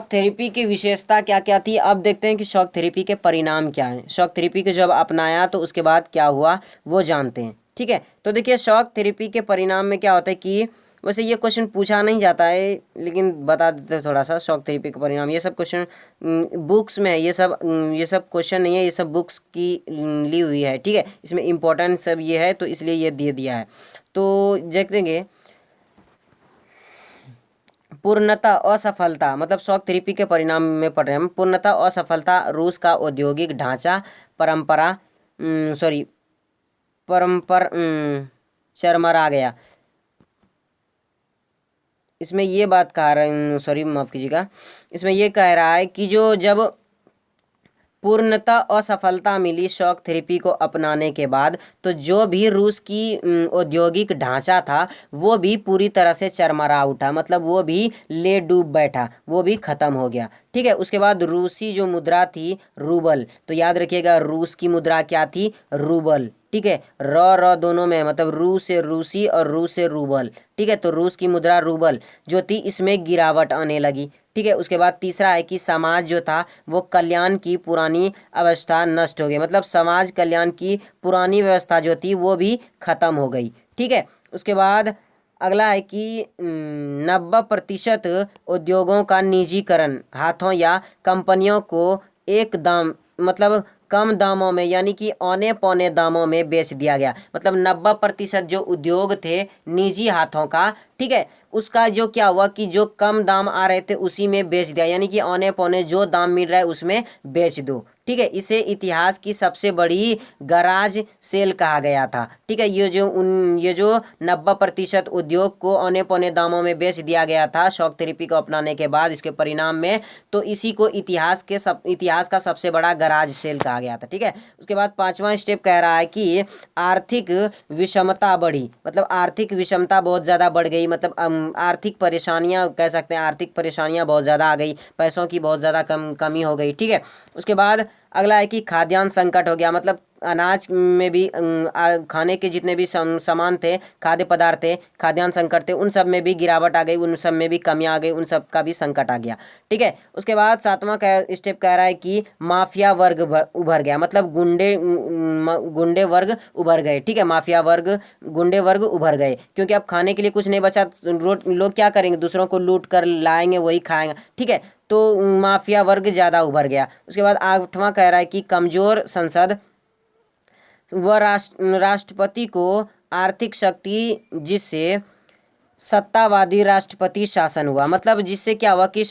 थेरेपी की विशेषता क्या क्या थी। अब देखते हैं कि शॉक थेरेपी के परिणाम क्या हैं। शॉक थेरेपी को जब अपनाया तो उसके बाद क्या हुआ वो जानते हैं। ठीक है, तो देखिए शॉक थेरेपी के परिणाम में क्या होता है कि वैसे ये क्वेश्चन पूछा नहीं जाता है, लेकिन बता देते हैं थोड़ा सा। शॉक थेरेपी के परिणाम, ये सब क्वेश्चन बुक्स में है, ये सब क्वेश्चन नहीं है, ये सब बुक्स की ली हुई है। ठीक है, इसमें इम्पोर्टेंट सब ये है, तो इसलिए ये दे दिया है। तो देखेंगे पूर्णता असफलता, मतलब शॉक थेरेपी के परिणाम में पढ़ रहे हैं हम। पूर्णता असफलता, रूस का औद्योगिक ढांचा परंपर चरमरा गया। इसमें ये बात कह रहे हैं, सॉरी माफ़ कीजिएगा, इसमें ये कह रहा है कि जब पूर्णतः असफलता मिली शॉक थेरेपी को अपनाने के बाद, तो जो भी रूस की औद्योगिक ढांचा था वो भी पूरी तरह से चरमरा उठा, मतलब वो भी ले डूब बैठा, वो भी ख़त्म हो गया। ठीक है, उसके बाद रूसी जो मुद्रा थी रूबल, तो याद रखिएगा रूस की मुद्रा क्या थी, रूबल। ठीक है, र दोनों में, मतलब रू से रूसी और रू से रूबल। ठीक है, तो रूस की मुद्रा रूबल जो थी इसमें गिरावट आने लगी। ठीक है, उसके बाद तीसरा है कि समाज जो था वो कल्याण की पुरानी अवस्था नष्ट हो गई, मतलब समाज कल्याण की पुरानी व्यवस्था जो थी वो भी खत्म हो गई। ठीक है, उसके बाद अगला है कि 90% उद्योगों का निजीकरण, हाथों या कंपनियों को एक दाम, मतलब कम दामों में, यानी कि औने पौने दामों में बेच दिया गया। मतलब 90% जो उद्योग थे निजी हाथों का, ठीक है, उसका जो क्या हुआ कि जो कम दाम आ रहे थे उसी में बेच दिया, यानी कि औने पौने जो दाम मिल रहा है उसमें बेच दो। ठीक है, इसे इतिहास की सबसे बड़ी गराज सेल कहा गया था। ठीक है, ये जो 90% उद्योग को औने पौने दामों में बेच दिया गया था शॉक थेरेपी को अपनाने के बाद, इसके परिणाम में, तो इसी को इतिहास का सबसे बड़ा गराज सेल कहा गया था। ठीक है, उसके बाद पांचवा स्टेप कह रहा है कि आर्थिक विषमता बढ़ी, मतलब आर्थिक विषमता बहुत ज़्यादा बढ़ गई, मतलब आर्थिक परेशानियां, कह सकते हैं आर्थिक परेशानियां बहुत ज़्यादा आ गई, पैसों की बहुत ज़्यादा कमी हो गई। ठीक है, उसके बाद अगला है कि खाद्यान्न संकट हो गया, मतलब अनाज में भी खाने के जितने भी सामान थे, खाद्य पदार्थ थे, खाद्यान्न संकट थे, उन सब में भी गिरावट आ गई, उन सब में भी कमी आ गई, उन सब का भी संकट आ गया। ठीक है, उसके बाद सातवां स्टेप कह रहा है कि माफिया वर्ग उभर गया, मतलब गुंडे वर्ग उभर गए। ठीक है, माफिया वर्ग, गुंडे वर्ग उभर गए, क्योंकि अब खाने के लिए कुछ नहीं बचा, लोग क्या करेंगे, दूसरों को लूट कर लाएंगे, वही खाएंगे। ठीक है, तो माफिया वर्ग ज़्यादा उभर गया। उसके बाद आठवां कह रहा है कि कमज़ोर संसद व राष्ट्रपति को आर्थिक शक्ति, जिससे सत्तावादी राष्ट्रपति शासन हुआ। मतलब जिससे क्या हुआ कि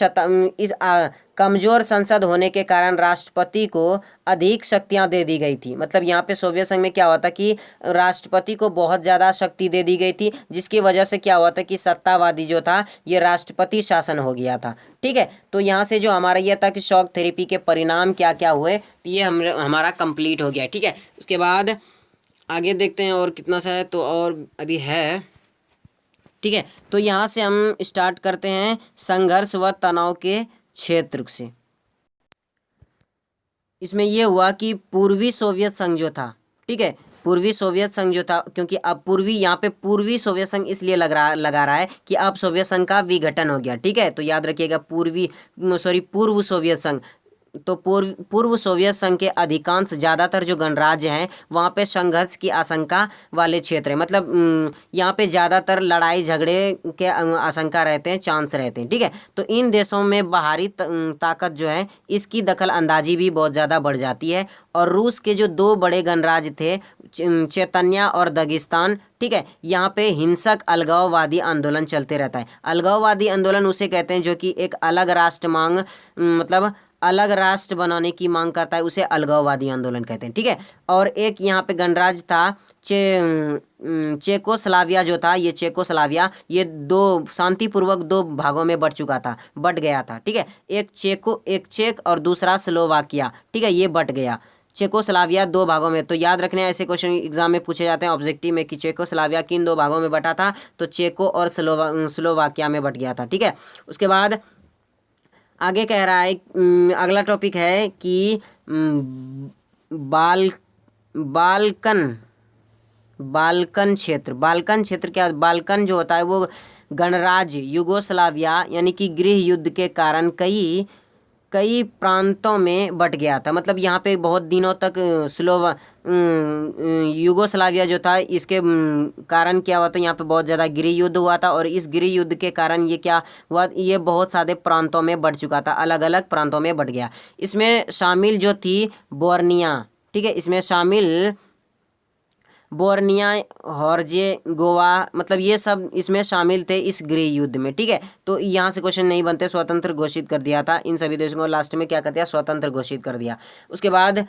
कमजोर संसद होने के कारण राष्ट्रपति को अधिक शक्तियां दे दी गई थी। मतलब यहाँ पे सोवियत संघ में क्या हुआ था कि राष्ट्रपति को बहुत ज़्यादा शक्ति दे दी गई थी, जिसकी वजह से क्या हुआ था कि सत्तावादी जो था ये राष्ट्रपति शासन हो गया था। ठीक है, तो यहाँ से जो हमारा यह था कि शॉक थेरेपी के परिणाम क्या क्या हुए, तो ये हमारा कंप्लीट हो गया। ठीक है, उसके बाद आगे देखते हैं और कितना सा है, तो और अभी है। ठीक है, तो यहाँ से हम स्टार्ट करते हैं संघर्ष व तनाव के क्षेत्र से। इसमें यह हुआ कि पूर्वी सोवियत संघ जो था, ठीक है, पूर्वी सोवियत संघ जो था, क्योंकि अब पूर्वी यहाँ पे पूर्वी सोवियत संघ इसलिए लगा रहा है कि अब सोवियत संघ का विघटन हो गया। ठीक है, तो याद रखिएगा पूर्व सोवियत संघ। तो पूर्व सोवियत संघ के अधिकांश ज़्यादातर जो गणराज्य हैं वहाँ पे संघर्ष की आशंका वाले क्षेत्र हैं। मतलब यहाँ पे ज़्यादातर लड़ाई झगड़े के आशंका रहते हैं, चांस रहते हैं। ठीक है, तो इन देशों में बाहरी ताकत जो है इसकी दखल अंदाजी भी बहुत ज़्यादा बढ़ जाती है। और रूस के जो दो बड़े गणराज्य थे चेतन्या और दागिस्तान, ठीक है, यहाँ पे हिंसक अलगाववादी आंदोलन चलते रहता है। अलगाववादी आंदोलन उसे कहते हैं जो कि एक अलग राष्ट्र मतलब अलग राष्ट्र बनाने की मांग करता है, उसे अलगाववादी आंदोलन कहते हैं। ठीक है, और एक यहाँ पे गणराज्य था चेकोस्लाविया जो था, ये चेकोस्लाविया ये शांतिपूर्वक दो भागों में बट गया था। ठीक है, एक चेक और दूसरा स्लोवाकिया। ठीक है, ये बट गया। चेकोस्लाविया दो भागों में, तो याद रखने ऐसे क्वेश्चन एग्जाम में पूछे जाते हैं ऑब्जेक्टिव में कि चेकोस्लाविया किन दो भागों में बटा था, तो चेको और स्लोवाकिया में बट गया था। ठीक है, उसके बाद आगे कह रहा है अगला टॉपिक है कि बाल्कन क्षेत्र क्या, बाल्कन जो होता है वो गणराज्य युगोस्लाविया यानी कि गृह युद्ध के कारण कई प्रांतों में बट गया था। मतलब यहाँ पे बहुत दिनों तक युगोस्लाविया जो था इसके कारण क्या हुआ था, यहाँ पे बहुत ज़्यादा गृह युद्ध हुआ था, और इस गृह युद्ध के कारण ये क्या हुआ, ये बहुत सारे प्रांतों में बट चुका था, अलग अलग प्रांतों में बट गया। इसमें शामिल जो थी बोर्निया, ठीक है, इसमें शामिल बोर्निया, गोवा, मतलब ये सब इसमें शामिल थे इस गृह युद्ध में। ठीक है, तो यहाँ से क्वेश्चन नहीं बनते, स्वतंत्र घोषित कर दिया था इन सभी देशों को, लास्ट में क्या कर दिया, स्वतंत्र घोषित कर दिया। उसके बाद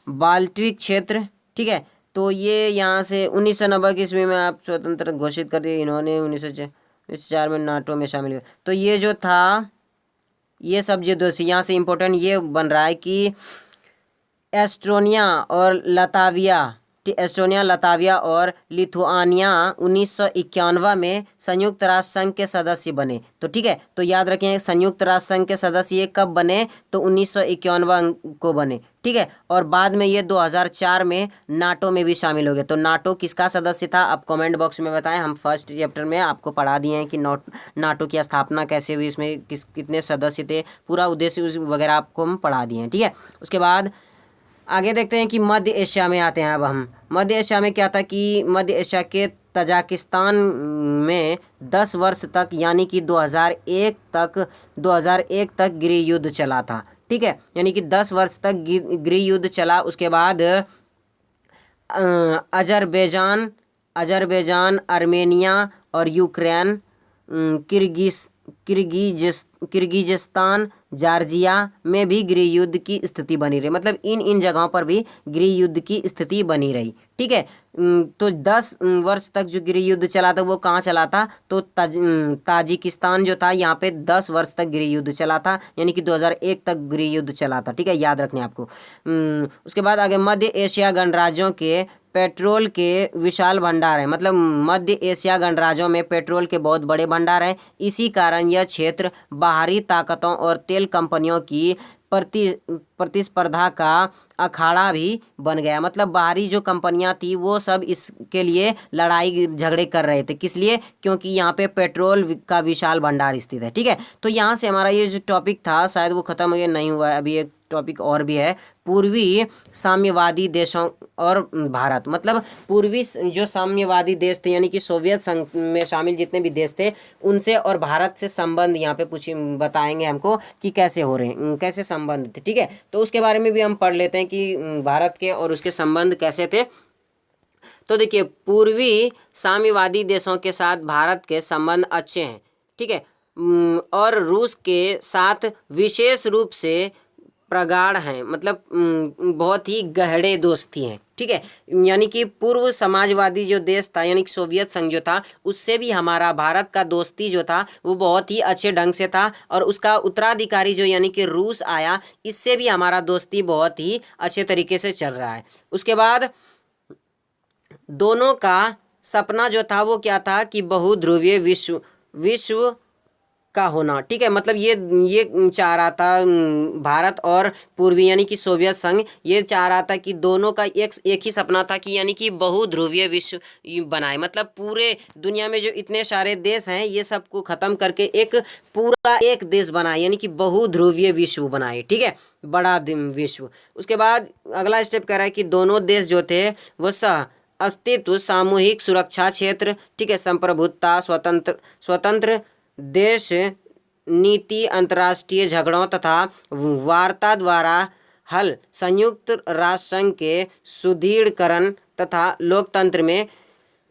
बाल्टिक क्षेत्र, ठीक है, तो ये यहाँ से 1990 की ईस्वी में आप स्वतंत्र घोषित कर दिए इन्होंने। 1904 में नाटो में शामिल हुए। तो ये जो था ये सब जो दोस्त यहाँ से इम्पोर्टेंट ये बन रहा है कि एस्टोनिया लताविया और लिथुआनिया 1991 में संयुक्त राष्ट्र संघ के सदस्य बने। तो ठीक है, तो याद रखें संयुक्त राष्ट्र संघ के सदस्य ये कब बने, तो 1991 को बने। ठीक है, और बाद में ये 2004 में नाटो में भी शामिल हो गए। तो नाटो किसका सदस्य था, आप कमेंट बॉक्स में बताएं। हम फर्स्ट चैप्टर में आपको पढ़ा दिए हैं कि नाटो की स्थापना कैसे हुई, इसमें कितने सदस्य थे, पूरा उद्देश्य वगैरह आपको हम पढ़ा दिए हैं। ठीक है, उसके बाद आगे देखते हैं कि मध्य एशिया में आते हैं। अब हम मध्य एशिया में क्या था कि मध्य एशिया के तजाकिस्तान में 10 वर्ष तक यानी कि 2001 तक गृह युद्ध चला था। ठीक है, यानी कि 10 वर्ष तक गृह युद्ध चला। उसके बाद अजरबैजान, आर्मेनिया और यूक्रेन, किर्गिजिस्तान, जॉर्जिया में भी गृह युद्ध की स्थिति बनी रही। मतलब इन जगहों पर भी गृह युद्ध की स्थिति बनी रही। ठीक है, तो 10 वर्ष तक जो गृह युद्ध चला था वो कहाँ चला था, तो ताजिकिस्तान जो था यहाँ पे 10 वर्ष तक गृह युद्ध चला था, यानी कि 2001 तक गृह युद्ध चला था। ठीक है, याद रखने आपको। उसके बाद आगे मध्य एशिया गणराज्यों के पेट्रोल के विशाल भंडार है। मतलब मध्य एशिया गणराज्यों में पेट्रोल के बहुत बड़े भंडार हैं। इसी कारण यह क्षेत्र बाहरी ताकतों और तेल कंपनियों की प्रतिस्पर्धा का अखाड़ा भी बन गया। मतलब बाहरी जो कंपनियां थी वो सब इसके लिए लड़ाई झगड़े कर रहे थे। किस लिए, क्योंकि यहाँ पे पेट्रोल का विशाल भंडार स्थित है। ठीक है, तो यहाँ से हमारा ये जो टॉपिक था शायद वो ख़त्म हो गया, नहीं हुआ है, अभी एक टॉपिक और भी है, पूर्वी साम्यवादी देशों और भारत। मतलब पूर्वी जो साम्यवादी देश थे यानी कि सोवियत संघ में शामिल जितने भी देश थे उनसे और भारत से संबंध यहाँ पे बताएंगे हमको कि कैसे हो रहे हैं, कैसे संबंध थे। ठीक है, तो उसके बारे में भी हम पढ़ लेते हैं कि भारत के और उसके संबंध कैसे थे। तो देखिए, पूर्वी साम्यवादी देशों के साथ भारत के संबंध अच्छे हैं, ठीक है, और रूस के साथ विशेष रूप से प्रगाढ़ हैं, मतलब बहुत ही गहरे दोस्ती हैं, ठीक है। यानी कि पूर्व समाजवादी जो देश था, यानी कि सोवियत संघ जो था, उससे भी हमारा भारत का दोस्ती जो था वो बहुत ही अच्छे ढंग से था, और उसका उत्तराधिकारी जो यानी कि रूस आया, इससे भी हमारा दोस्ती बहुत ही अच्छे तरीके से चल रहा है। उसके बाद दोनों का सपना जो था वो क्या था कि बहुध्रुवीय विश्व विश्व का होना, ठीक है। मतलब ये चाह रहा था भारत और पूर्वी यानी कि सोवियत संघ ये चाह रहा था कि दोनों का एक ही सपना था कि यानी कि बहुध्रुवीय विश्व बनाए, मतलब पूरे दुनिया में जो इतने सारे देश हैं ये सबको ख़त्म करके एक पूरा एक देश बनाए, यानी कि बहुध्रुवीय विश्व बनाए, ठीक है, बड़ा विश्व। उसके बाद अगला स्टेप कह रहा है कि दोनों देश जो थे वो सह अस्तित्व, सामूहिक सुरक्षा क्षेत्र, ठीक है, संप्रभुता, स्वतंत्र देश नीति, अंतर्राष्ट्रीय झगड़ों तथा वार्ता द्वारा हल, संयुक्त राष्ट्र संघ के सुदृढ़ीकरण तथा लोकतंत्र में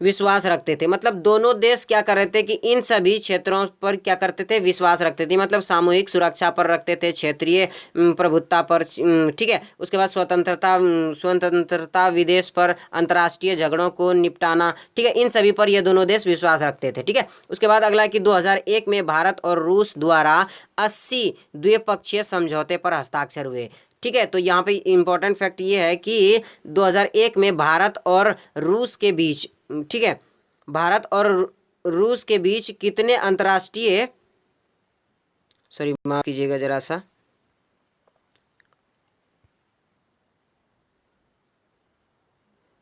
विश्वास रखते थे। मतलब दोनों देश क्या कर रहे थे कि इन सभी क्षेत्रों पर क्या करते थे, विश्वास रखते थे। मतलब सामूहिक सुरक्षा पर रखते थे, क्षेत्रीय प्रभुत्ता पर, ठीक है। उसके बाद स्वतंत्रता, विदेश पर, अंतर्राष्ट्रीय झगड़ों को निपटाना, ठीक है, इन सभी पर ये दोनों देश विश्वास रखते थे, ठीक है। उसके बाद अगला कि 2001 में भारत और रूस द्वारा 80 द्विपक्षीय समझौते पर हस्ताक्षर हुए, ठीक है। तो यहाँ पे इम्पोर्टेंट फैक्ट ये है कि 2001 में भारत और रूस के बीच, ठीक है, भारत और रूस के बीच कितने अंतर्राष्ट्रीय, सॉरी माफ कीजिएगा जरा सा,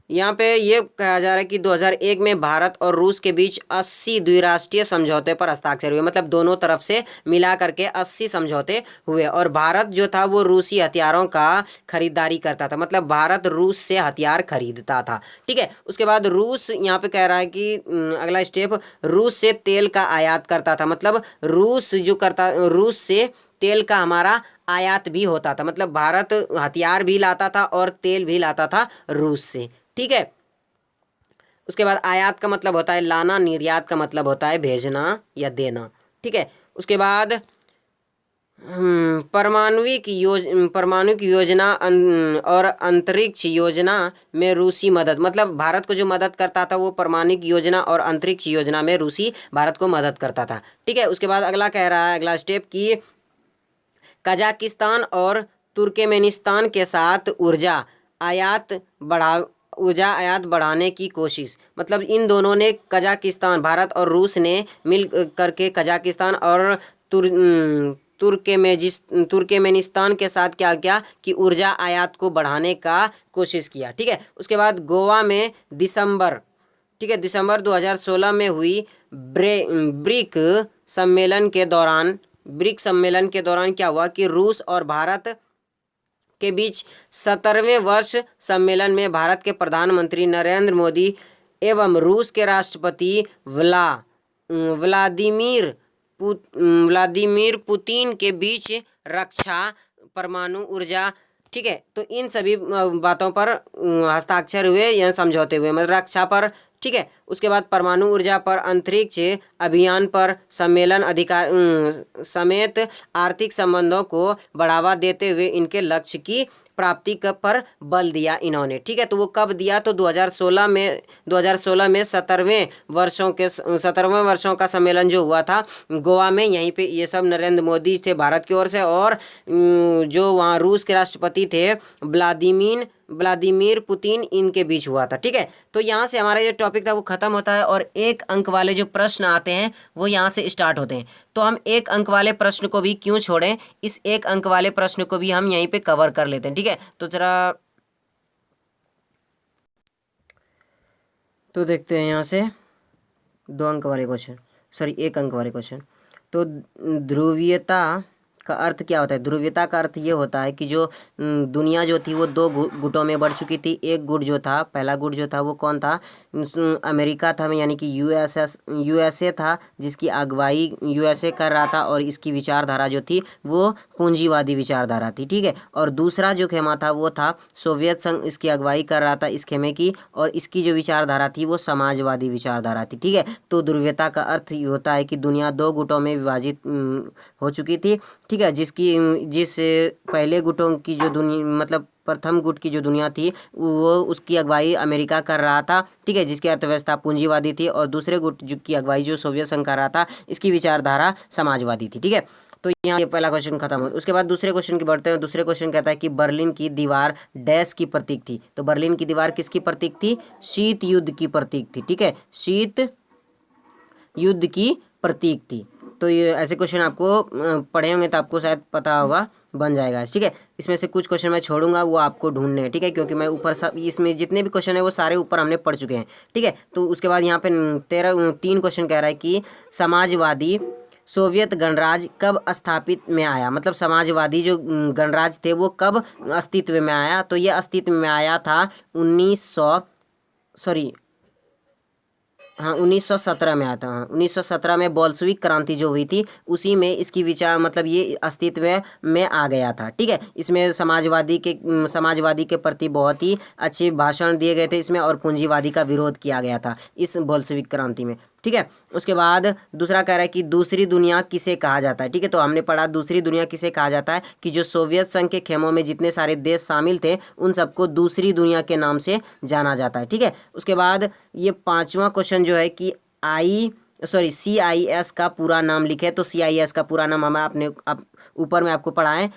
यहाँ पे ये कहा जा रहा है कि 2001 में भारत और रूस के बीच 80 द्विराष्ट्रीय समझौते पर हस्ताक्षर हुए। मतलब दोनों तरफ से मिला करके 80 समझौते हुए, और भारत जो था वो रूसी हथियारों का खरीदारी करता था, मतलब भारत रूस से हथियार खरीदता था, ठीक है। उसके बाद रूस यहाँ पे कह रहा है कि अगला स्टेप, रूस से तेल का आयात करता था। मतलब रूस से तेल का हमारा आयात भी होता था, मतलब भारत हथियार भी लाता था और तेल भी लाता था रूस से, ठीक है। उसके बाद आयात का मतलब होता है लाना, निर्यात का मतलब होता है भेजना या देना, ठीक है। उसके बाद परमाणुक योजना और अंतरिक्ष योजना में रूसी मदद, मतलब भारत को जो मदद करता था वो परमाणुक योजना और अंतरिक्ष योजना में रूसी भारत को मदद करता था, ठीक है। उसके बाद अगला कह रहा है, अगला स्टेप की कजाकिस्तान और तुर्कमेनिस्तान के साथ ऊर्जा आयात बढ़ाने की कोशिश। मतलब इन दोनों ने, कजाकिस्तान, भारत और रूस ने मिल करके कजाकिस्तान और तुर्कमेनिस्तान के साथ क्या किया कि ऊर्जा आयात को बढ़ाने का कोशिश किया, ठीक है। उसके बाद गोवा में दिसंबर 2016 में हुई ब्रिक सम्मेलन के दौरान क्या हुआ कि रूस और भारत के बीच 17वें वर्ष सम्मेलन में भारत के प्रधानमंत्री नरेंद्र मोदी एवं रूस के राष्ट्रपति व्लादिमीर पुतिन के बीच रक्षा, परमाणु ऊर्जा, ठीक है, तो इन सभी बातों पर हस्ताक्षर हुए या समझौते हुए, मतलब रक्षा पर, ठीक है। उसके बाद परमाणु ऊर्जा पर, अंतरिक्ष अभियान पर, सम्मेलन अधिकार समेत आर्थिक संबंधों को बढ़ावा देते हुए इनके लक्ष्य की प्राप्ति पर बल दिया इन्होंने, ठीक है। तो वो कब दिया, तो 2016 में 17वें वर्षों का सम्मेलन जो हुआ था गोवा में, यहीं पे ये सब नरेंद्र मोदी थे भारत की ओर से, और जो वहाँ रूस के राष्ट्रपति थे व्लादिमीर पुतिन, इनके बीच हुआ था, ठीक है। तो यहाँ से हमारा जो टॉपिक था वो खत्म होता है, और एक अंक वाले जो प्रश्न आते हैं वो यहाँ से स्टार्ट होते हैं। तो हम एक अंक वाले प्रश्न को भी क्यों छोड़ें, इस एक अंक वाले प्रश्न को भी हम यहीं पे कवर कर लेते हैं, ठीक है। तो जरा तो देखते हैं यहाँ से 2 अंक वाले क्वेश्चन, सॉरी 1 अंक वाले क्वेश्चन। तो ध्रुवीयता का अर्थ क्या होता है? ध्रुवीयता का अर्थ ये होता है कि जो दुनिया जो थी वो दो गुटों में बढ़ चुकी थी। एक गुट जो था, पहला गुट जो था वो कौन था? अमेरिका था, यानी कि यूएसए था, जिसकी अगुवाई यूएसए कर रहा था और इसकी विचारधारा जो थी वो पूंजीवादी विचारधारा थी। ठीक है। और दूसरा जो खेमा था वो था सोवियत संघ, इसकी अगुवाई कर रहा था इस खेमे की, और इसकी जो विचारधारा थी वो समाजवादी विचारधारा थी। ठीक है। तो ध्रुवीयता का अर्थ ये होता है कि दुनिया दो गुटों में विभाजित हो चुकी थी। ठीक है। जिस पहले गुटों की जो दुनिया, मतलब प्रथम गुट की जो दुनिया थी वो उसकी अगुवाई अमेरिका कर रहा था। ठीक है। जिसकी अर्थव्यवस्था पूंजीवादी थी, और दूसरे गुट की अगुवाई जो सोवियत संघ कर रहा था, इसकी विचारधारा समाजवादी थी। ठीक है। तो यहाँ ये पहला क्वेश्चन खत्म हो। उसके बाद दूसरे क्वेश्चन की बढ़ते हैं। दूसरे क्वेश्चन कहता है कि बर्लिन की दीवार डैश की प्रतीक थी। तो बर्लिन की दीवार किसकी प्रतीक थी? शीत युद्ध की प्रतीक थी। ठीक है। शीत युद्ध की प्रतीक थी। तो ये ऐसे क्वेश्चन आपको पढ़े होंगे तो आपको शायद पता होगा, बन जाएगा। ठीक है। इसमें से कुछ क्वेश्चन मैं छोड़ूंगा, वो आपको ढूंढने हैं। ठीक है। क्योंकि मैं ऊपर सब इसमें जितने भी क्वेश्चन है वो सारे ऊपर हमने पढ़ चुके हैं। ठीक है। तो उसके बाद यहाँ पे 3 क्वेश्चन कह रहा है कि समाजवादी सोवियत गणराज्य कब स्थापित में आया? मतलब समाजवादी जो गणराज्य थे वो कब अस्तित्व में आया? तो ये अस्तित्व में आया था 1917 में आया था। 1917 में बोल्शेविक क्रांति जो हुई थी उसी में इसकी विचार, मतलब ये अस्तित्व में आ गया था। ठीक है। इसमें समाजवादी के प्रति बहुत ही अच्छे भाषण दिए गए थे इसमें, और पूंजीवादी का विरोध किया गया था इस बोल्शेविक क्रांति में। ठीक है। उसके बाद दूसरा कह रहा है कि दूसरी दुनिया किसे कहा जाता है? ठीक है। तो हमने पढ़ा दूसरी दुनिया किसे कहा जाता है कि जो सोवियत संघ के खेमों में जितने सारे देश शामिल थे उन सबको दूसरी दुनिया के नाम से जाना जाता है। ठीक है। उसके बाद ये 5वां क्वेश्चन जो है कि CIS का पूरा नाम लिखे। तो CIS का पूरा नाम हमें आप ऊपर में आपको पढ़ाएं।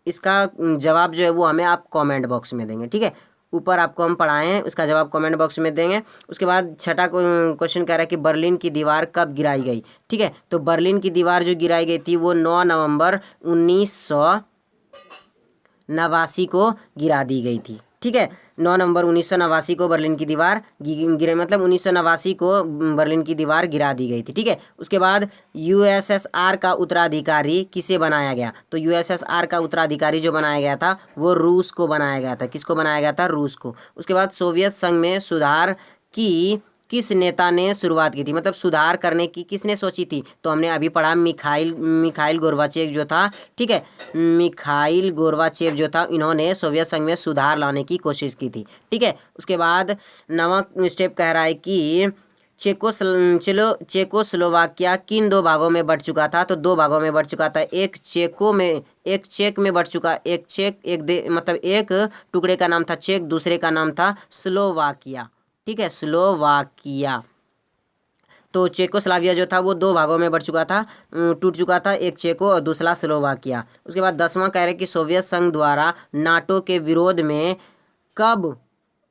इसका जवाब जो है वो हमें आप कमेंट बॉक्स में देंगे। ठीक है। ऊपर आपको हम पढ़ाए हैं, उसका जवाब कमेंट बॉक्स में देंगे। उसके बाद छठा क्वेश्चन कह रहा है कि बर्लिन की दीवार कब गिराई गई? ठीक है। तो बर्लिन की दीवार जो गिराई गई थी वो 9 नवंबर 1989 को गिरा दी गई थी। ठीक है। 9 नवंबर 1989 को बर्लिन की दीवार गिरे, मतलब 1989 को बर्लिन की दीवार गिरा दी गई थी। ठीक है। उसके बाद USSR का उत्तराधिकारी किसे बनाया गया? तो USSR का उत्तराधिकारी जो बनाया गया था वो रूस को बनाया गया था। किसको बनाया गया था? रूस को। उसके बाद सोवियत संघ में सुधार की किस नेता ने शुरुआत की थी? मतलब सुधार करने की किसने सोची थी? तो हमने अभी पढ़ा मिखाइल गोर्बाचेव जो था। ठीक है। मिखाइल गोर्बाचेव जो था, इन्होंने सोवियत संघ में सुधार लाने की कोशिश की थी। ठीक है। उसके बाद 9वां स्टेप कह रहा है कि चेकोस्लोवाकिया किन 2 भागों में बंट चुका था? तो 2 भागों में बंट चुका था। एक चेक में बंट चुका, मतलब एक टुकड़े का नाम था चेक, दूसरे का नाम था स्लोवाकिया। ठीक है। स्लोवाकिया। तो चेकोस्लाविया जो था वो 2 भागों में बढ़ चुका था, टूट चुका था, एक चेको और दूसरा स्लोवाकिया। उसके बाद 10वां कह रहे कि सोवियत संघ द्वारा नाटो के विरोध में कब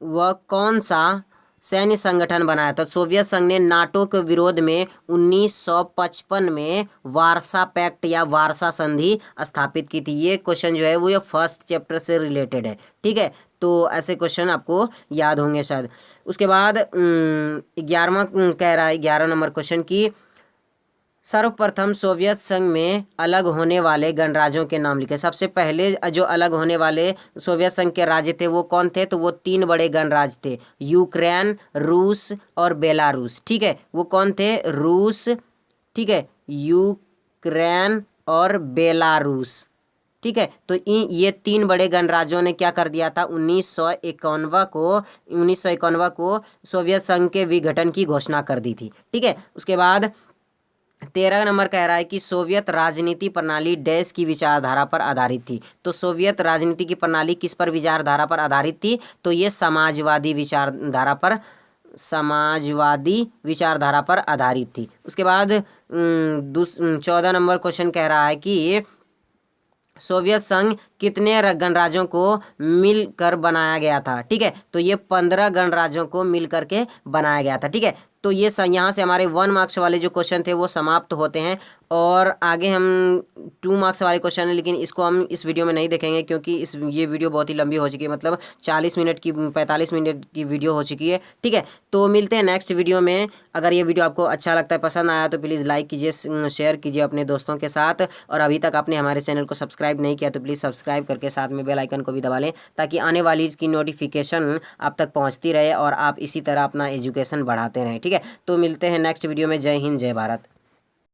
व कौन सा सैन्य संगठन बनाया था? सोवियत संघ ने नाटो के विरोध में 1955 में वार्सा पैक्ट या वार्सा संधि स्थापित की थी। ये क्वेश्चन जो है वो ये फर्स्ट चैप्टर से रिलेटेड है। ठीक है। तो ऐसे क्वेश्चन आपको याद होंगे शायद। उसके बाद 11वां कह रहा है, 11 नंबर क्वेश्चन की सर्वप्रथम सोवियत संघ में अलग होने वाले गणराज्यों के नाम लिखे। सबसे पहले जो अलग होने वाले सोवियत संघ के राज्य थे वो कौन थे? तो वो 3 बड़े गणराज्य थे, यूक्रेन, रूस और बेलारूस। ठीक है। वो कौन थे? रूस, ठीक है, यूक्रेन और बेलारूस। ठीक है। तो ये 3 बड़े गणराज्यों ने क्या कर दिया था? 1951 को सोवियत संघ के विघटन की घोषणा कर दी थी। ठीक है। उसके बाद 13 नंबर कह रहा है कि सोवियत राजनीति प्रणाली डैश की विचारधारा पर आधारित थी। तो सोवियत राजनीति की प्रणाली किस पर विचारधारा पर आधारित थी? तो ये समाजवादी विचारधारा पर आधारित थी। उसके बाद 14 नंबर क्वेश्चन कह रहा है कि सोवियत संघ कितने गणराज्यों को मिलकर बनाया गया था? ठीक है। तो ये 15 गणराज्यों को मिलकर के बनाया गया था। ठीक है। तो ये यहाँ से हमारे 1 मार्क्स वाले जो क्वेश्चन थे वो समाप्त होते हैं। और आगे हम 2 मार्क्स वाले क्वेश्चन है, लेकिन इसको हम इस वीडियो में नहीं देखेंगे क्योंकि ये वीडियो बहुत ही लंबी हो चुकी है, मतलब 40 मिनट की 45 मिनट की वीडियो हो चुकी है। ठीक है, तो मिलते हैं नेक्स्ट वीडियो में। अगर ये वीडियो आपको अच्छा लगता है, पसंद आया, तो प्लीज़ लाइक कीजिए, शेयर कीजिए अपने दोस्तों के साथ, और अभी तक आपने हमारे चैनल को सब्सक्राइब नहीं किया तो प्लीज़ सब्सक्राइब करके साथ में बेल आइकन को भी दबा लें, ताकि आने वाली की नोटिफिकेशन आप तक पहुँचती रहे और आप इसी तरह अपना एजुकेशन बढ़ाते रहें। ठीक है, तो मिलते हैं नेक्स्ट वीडियो में। जय हिंद, जय भारत।